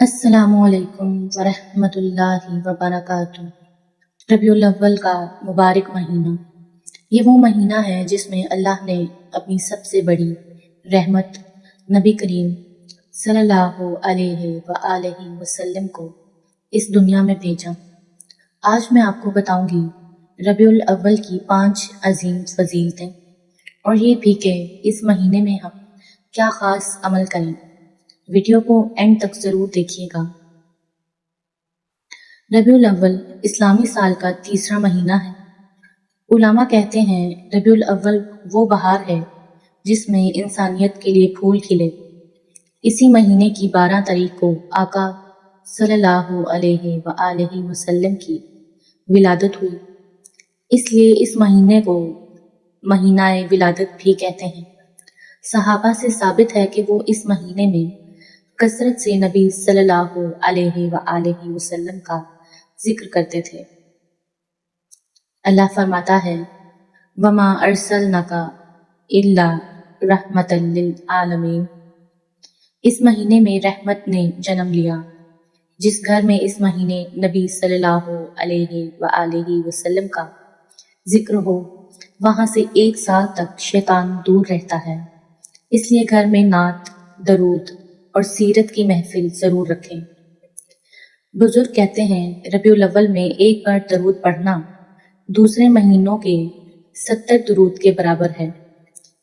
अस्सलामु अलैकुम वरहमतुल्लाहि वबरकातुह। रबीउल अव्वल का मुबारक महीना, ये वो महीना है जिसमें अल्लाह ने अपनी सबसे बड़ी रहमत नबी करीम सल्लल्लाहु अलैहि वसल्लम को इस दुनिया में भेजा। आज मैं आपको बताऊंगी रबीउल अव्वल की 5 अजीम फजीलतें और ये भी कि इस महीने में हम क्या ख़ास अमल करें। वीडियो को एंड तक ज़रूर देखिएगा। रबीउल अव्वल इस्लामी साल का तीसरा महीना है। उलामा कहते हैं रबीउल अव्वल वो बहार है जिसमें इंसानियत के लिए फूल खिले। इसी महीने की 12 तारीख को आका सल्लल्लाहु अलैहि वसल्लम की विलादत हुई, इसलिए इस महीने को महीनाए विलादत भी कहते हैं। सहाबा से साबित है कि वो इस महीने में कसरत से नबी सल्लल्लाहु अलैहि वसल्लम का जिक्र करते थे। अल्लाह फरमाता है, वमा अरसलनाका इल्ला रहमतल लिल आलमीन। इस महीने में रहमत ने जन्म लिया। जिस घर में इस महीने नबी सल्लल्लाहु अलैहि वसल्लम का जिक्र हो, वहां से 1 साल तक शैतान दूर रहता है। इसलिए घर में नात, दरूद और सीरत की महफिल जरूर रखें। बुजुर्ग कहते हैं रबीउल अव्वल में एक बार दरूद पढ़ना दूसरे महीनों के 70 दरूद के बराबर है।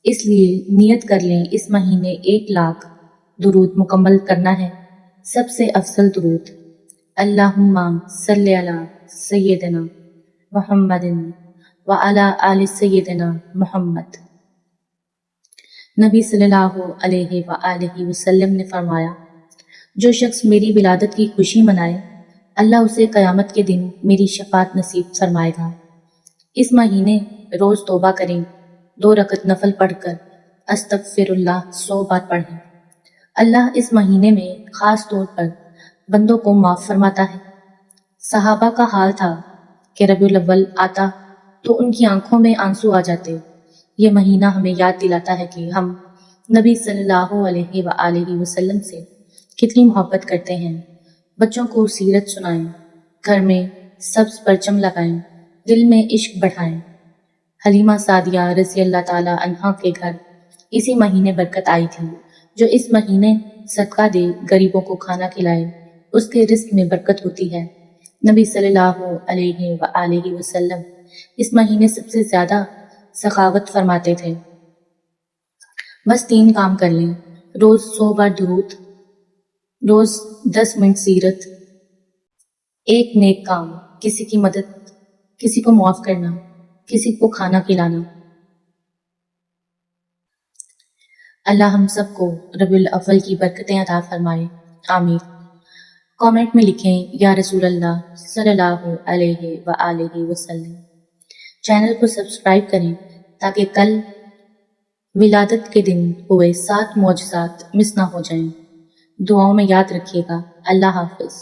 इसलिए नियत कर लें इस महीने 1 लाख दरूद मुकम्मल करना है। सबसे अफजल दरूद अल्लाहुम्मा सल्ली अला सय्यदना मुहम्मदिन व अला आलि सय्यदना मुहम्मद। नबी सल्लल्लाहु अलैहि वसल्लम ने फरमाया, जो शख्स मेरी विलादत की खुशी मनाए, अल्लाह उसे क़यामत के दिन मेरी शफाअत नसीब फरमाएगा। इस महीने रोज़ तौबा करें, 2 रकत नफल पढ़कर अस्तगफिरुल्लाह 100 बार पढ़ें। अल्लाह इस महीने में ख़ास तौर पर बंदों को माफ़ फरमाता है। सहाबा का हाल था कि रबीउल अव्वल आता तो उनकी आंखों में आंसू आ जाते। ये महीना हमें याद दिलाता है कि हम नबी सल्लल्लाहु अलैहि वसल्लम से कितनी मोहब्बत करते हैं। बच्चों को सीरत सुनाएं, घर में सब्ज़ परचम लगाएं, दिल में इश्क बढ़ाएं। हलीमा सादिया रज़ी अल्लाह ताला अन्हा के घर इसी महीने बरकत आई थी। जो इस महीने सदका दे, गरीबों को खाना खिलाए, उसके रिस्क में बरकत होती है। नबी सल्लल्लाहु अलैहि वसल्लम इस महीने सबसे ज़्यादा सखावत फरमाते थे। बस 3 काम कर लें, रोज़ 100 बार दुरूद, रोज़ 10 मिनट सीरत, 1 नेक काम, किसी की मदद, किसी को माफ़ करना, किसी को खाना खिलाना। अल्लाह हम सबको रबीउल अव्वल की बरकतें अता फरमाए, आमीन। कमेंट में लिखें या रसूल अल्लाह सल्लल्लाहु अलैहि वसल्लम। चैनल को सब्सक्राइब करें ताकि कल विलादत के दिन हुए 7 मौजज़ात मिस ना हो जाएं। दुआओं में याद रखिएगा। अल्लाह हाफ़िज़।